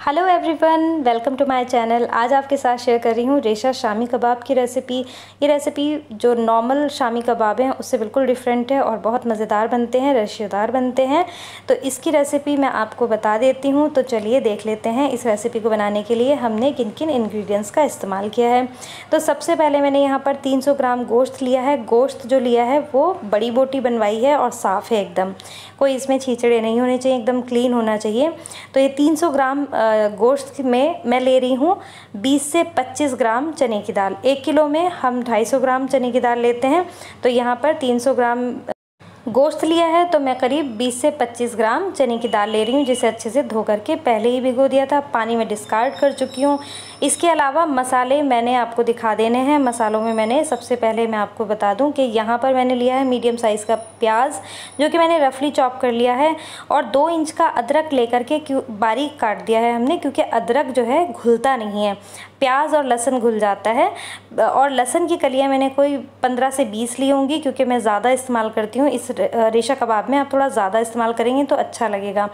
Hello everyone, welcome to my channel. आज आपके साथ शेयर कर रही हूँ रेशा शामी कबाब की रेसिपी। ये रेसिपी जो नॉर्मल शामी कबाब हैं उससे बिल्कुल डिफरेंट है और बहुत मज़ेदार बनते हैं, रेशेदार बनते हैं। तो इसकी रेसिपी मैं आपको बता देती हूँ। तो चलिए देख लेते हैं इस रेसिपी को बनाने के लिए हमने किन किन इंग्रेडिएंट्स का इस्तेमाल किया है। तो सबसे पहले मैंने यहाँ पर 300 ग्राम गोश्त लिया है। गोश्त जो लिया है वो बड़ी बोटी बनवाई है और साफ़ है एकदम, कोई इसमें छींचड़े नहीं होने चाहिए, एकदम क्लीन होना चाहिए। तो ये 300 ग्राम गोश्त में मैं ले रही हूँ 20 से 25 ग्राम चने की दाल। 1 किलो में हम 250 ग्राम चने की दाल लेते हैं। तो यहाँ पर 300 ग्राम गोश्त लिया है तो मैं करीब 20 से 25 ग्राम चने की दाल ले रही हूँ, जिसे अच्छे से धो करके पहले ही भिगो दिया था, पानी में डिस्कार्ड कर चुकी हूँ। इसके अलावा मसाले मैंने आपको दिखा देने हैं। मसालों में मैंने सबसे पहले मैं आपको बता दूं कि यहाँ पर मैंने लिया है मीडियम साइज़ का प्याज, जो कि मैंने रफली चॉप कर लिया है, और 2 इंच का अदरक लेकर के बारीक काट दिया है हमने, क्योंकि अदरक जो है घुलता नहीं है, प्याज और लहसुन घुल जाता है। और लहसुन की कलियाँ मैंने कोई 15 से 20 ली होंगी, क्योंकि मैं ज़्यादा इस्तेमाल करती हूँ इस रेशा कबाब में। आप थोड़ा ज़्यादा इस्तेमाल करेंगे तो अच्छा लगेगा।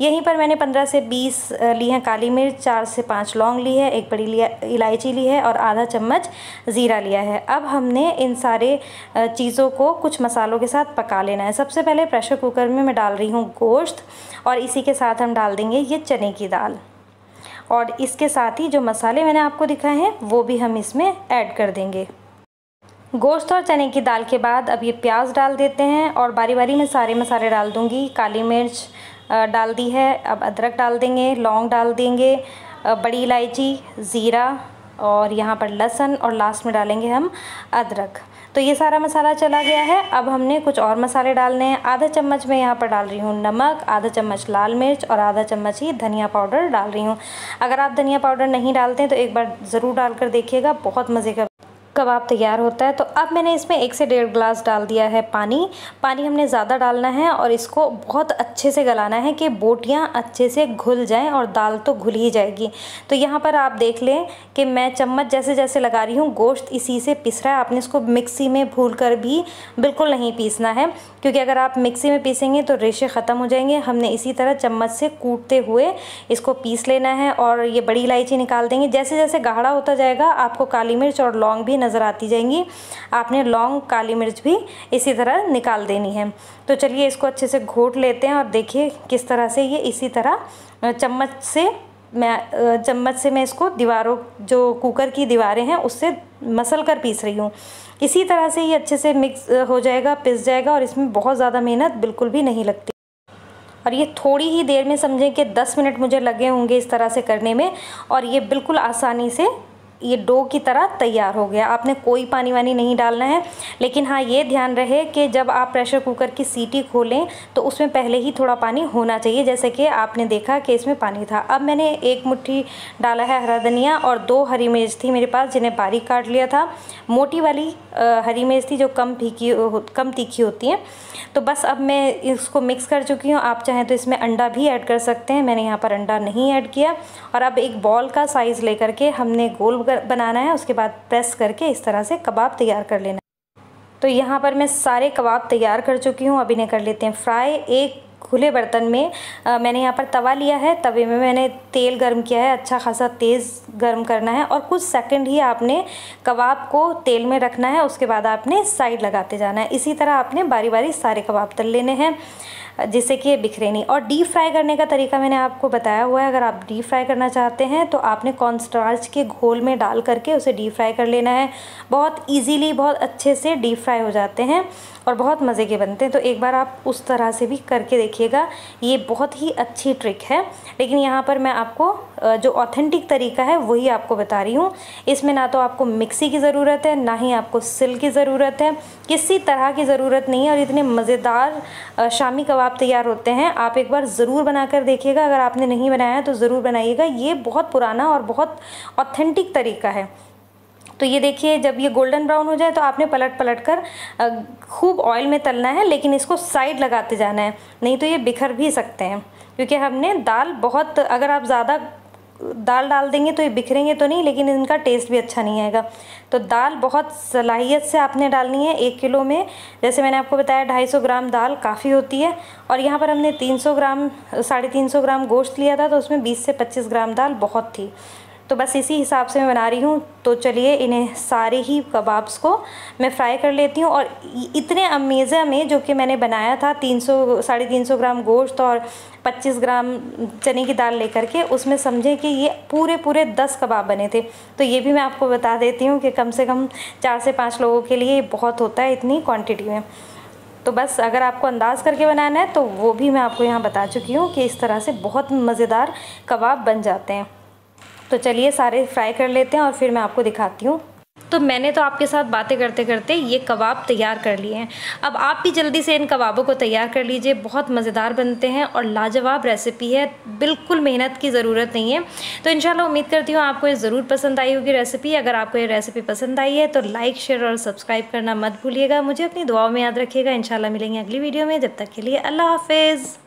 यहीं पर मैंने 15 से 20 ली हैं काली मिर्च, 4 से 5 लौंग ली है, एक बड़ी इलायची ली है और आधा चम्मच ज़ीरा लिया है। अब हमने इन सारे चीज़ों को कुछ मसालों के साथ पका लेना है। सबसे पहले प्रेशर कुकर में मैं डाल रही हूँ गोश्त, और इसी के साथ हम डाल देंगे ये चने की दाल, और इसके साथ ही जो मसाले मैंने आपको दिखाए हैं वो भी हम इसमें ऐड कर देंगे। गोश्त और चने की दाल के बाद अब ये प्याज डाल देते हैं, और बारी बारी में सारे मसाले डाल दूंगी। काली मिर्च डाल दी है, अब अदरक डाल देंगे, लौंग डाल देंगे, बड़ी इलायची, ज़ीरा, और यहाँ पर लहसुन, और लास्ट में डालेंगे हम अदरक। तो ये सारा मसाला चला गया है। अब हमने कुछ और मसाले डालने हैं। आधा चम्मच मैं यहाँ पर डाल रही हूँ नमक, आधा चम्मच लाल मिर्च, और आधा चम्मच ही धनिया पाउडर डाल रही हूँ। अगर आप धनिया पाउडर नहीं डालते हैं तो एक बार ज़रूर डाल कर देखिएगा, बहुत मज़े का कबाब तैयार होता है। तो अब मैंने इसमें 1 से 1.5 गिलास डाल दिया है पानी। पानी हमने ज़्यादा डालना है और इसको बहुत अच्छे से गलाना है कि बोटियाँ अच्छे से घुल जाएं, और दाल तो घुल ही जाएगी। तो यहाँ पर आप देख लें कि मैं चम्मच जैसे जैसे लगा रही हूँ, गोश्त इसी से पिस रहा है। आपने इसको मिक्सी में भून कर भी बिल्कुल नहीं पीसना है, क्योंकि अगर आप मिक्सी में पीसेंगे तो रेशे ख़त्म हो जाएंगे। हमने इसी तरह चम्मच से कूटते हुए इसको पीस लेना है। और ये बड़ी इलायची निकाल देंगे। जैसे जैसे गाढ़ा होता जाएगा आपको काली मिर्च और लौंग भी नज़र आती जाएंगी। आपने लौंग, काली मिर्च भी इसी तरह निकाल देनी है। तो चलिए इसको अच्छे से घोट लेते हैं, और देखिए किस तरह से ये इसी तरह चम्मच से मैं इसको दीवारों, जो कुकर की दीवारें हैं उससे मसल कर पीस रही हूँ। इसी तरह से ये अच्छे से मिक्स हो जाएगा, पिस जाएगा, और इसमें बहुत ज़्यादा मेहनत बिल्कुल भी नहीं लगती। और ये थोड़ी ही देर में, समझें कि 10 मिनट मुझे लगे होंगे इस तरह से करने में, और ये बिल्कुल आसानी से ये डो की तरह तैयार हो गया। आपने कोई पानी वानी नहीं डालना है। लेकिन हाँ, ये ध्यान रहे कि जब आप प्रेशर कुकर की सीटी खोलें तो उसमें पहले ही थोड़ा पानी होना चाहिए, जैसे कि आपने देखा कि इसमें पानी था। अब मैंने 1 मुट्ठी डाला है हरा धनिया, और 2 हरी मिर्च थी मेरे पास, जिन्हें बारीक काट लिया था। मोटी वाली हरी मिर्च थी जो कम तीखी होती हैं। तो बस अब मैं इसको मिक्स कर चुकी हूँ। आप चाहें तो इसमें अंडा भी ऐड कर सकते हैं, मैंने यहाँ पर अंडा नहीं ऐड किया। और अब एक बॉल का साइज़ लेकर के हमने गोल बनाना है, उसके बाद प्रेस करके इस तरह से कबाब तैयार कर लेना है। तो यहाँ पर मैं सारे कबाब तैयार कर चुकी हूँ। अब इन्हें कर लेते हैं फ्राई। एक खुले बर्तन में मैंने यहाँ पर तवा लिया है। तवे में मैंने तेल गर्म किया है, अच्छा खासा तेज़ गर्म करना है, और कुछ सेकंड ही आपने कबाब को तेल में रखना है। उसके बाद आपने साइड लगाते जाना है। इसी तरह आपने बारी बारी सारे कबाब तल लेने हैं, जिससे कि ये बिखरे नहीं। और डीप फ्राई करने का तरीका मैंने आपको बताया हुआ है। अगर आप डीप फ्राई करना चाहते हैं तो आपने कॉर्नस्टार्च के घोल में डाल करके उसे डीप फ्राई कर लेना है। बहुत इजीली, बहुत अच्छे से डीप फ्राई हो जाते हैं और बहुत मज़े के बनते हैं। तो एक बार आप उस तरह से भी करके देखिएगा, ये बहुत ही अच्छी ट्रिक है। लेकिन यहाँ पर मैं आपको जो ऑथेंटिक तरीका है वही आपको बता रही हूँ। इसमें ना तो आपको मिक्सी की ज़रूरत है, ना ही आपको सिल की ज़रूरत है, किसी तरह की ज़रूरत नहीं है, और इतने मज़ेदार शामी कबाब तैयार होते हैं। आप एक बार ज़रूर बना कर देखिएगा। अगर आपने नहीं बनाया है तो ज़रूर बनाइएगा। ये बहुत पुराना और बहुत ऑथेंटिक तरीका है। तो ये देखिए, जब ये गोल्डन ब्राउन हो जाए तो आपने पलट कर खूब ऑयल में तलना है, लेकिन इसको साइड लगाते जाना है, नहीं तो ये बिखर भी सकते हैं। क्योंकि हमने दाल बहुत, अगर आप ज़्यादा दाल डाल देंगे तो ये बिखरेंगे तो नहीं, लेकिन इनका टेस्ट भी अच्छा नहीं आएगा। तो दाल बहुत सलाहियत से आपने डालनी है। 1 किलो में जैसे मैंने आपको बताया 250 ग्राम दाल काफ़ी होती है, और यहाँ पर हमने 300 ग्राम 350 ग्राम गोश्त लिया था, तो उसमें 20 से 25 ग्राम दाल बहुत थी। तो बस इसी हिसाब से मैं बना रही हूँ। तो चलिए इन्हें सारे ही कबाब्स को मैं फ्राई कर लेती हूँ। और इतने अमेज़ा में जो कि मैंने बनाया था 350 ग्राम गोश्त और 25 ग्राम चने की दाल लेकर के, उसमें समझे कि ये पूरे 10 कबाब बने थे। तो ये भी मैं आपको बता देती हूँ कि कम से कम 4 से 5 लोगों के लिए बहुत होता है इतनी क्वांटिटी में। तो बस अगर आपको अंदाज़ करके बनाना है तो वो भी मैं आपको यहाँ बता चुकी हूँ कि इस तरह से बहुत मज़ेदार कबाब बन जाते हैं। तो चलिए सारे फ्राई कर लेते हैं और फिर मैं आपको दिखाती हूँ। तो मैंने तो आपके साथ बातें करते करते ये कबाब तैयार कर लिए हैं। अब आप भी जल्दी से इन कबाबों को तैयार कर लीजिए, बहुत मज़ेदार बनते हैं और लाजवाब रेसिपी है, बिल्कुल मेहनत की ज़रूरत नहीं है। तो इंशाल्लाह उम्मीद करती हूँ आपको ये ज़रूर पसंद आई होगी रेसिपी। अगर आपको ये रेसिपी पसंद आई है तो लाइक, शेयर और सब्सक्राइब करना मत भूलिएगा। मुझे अपनी दुआओं में याद रखिएगा। इंशाल्लाह मिलेंगे अगली वीडियो में। जब तक के लिए अल्लाह हाफिज़।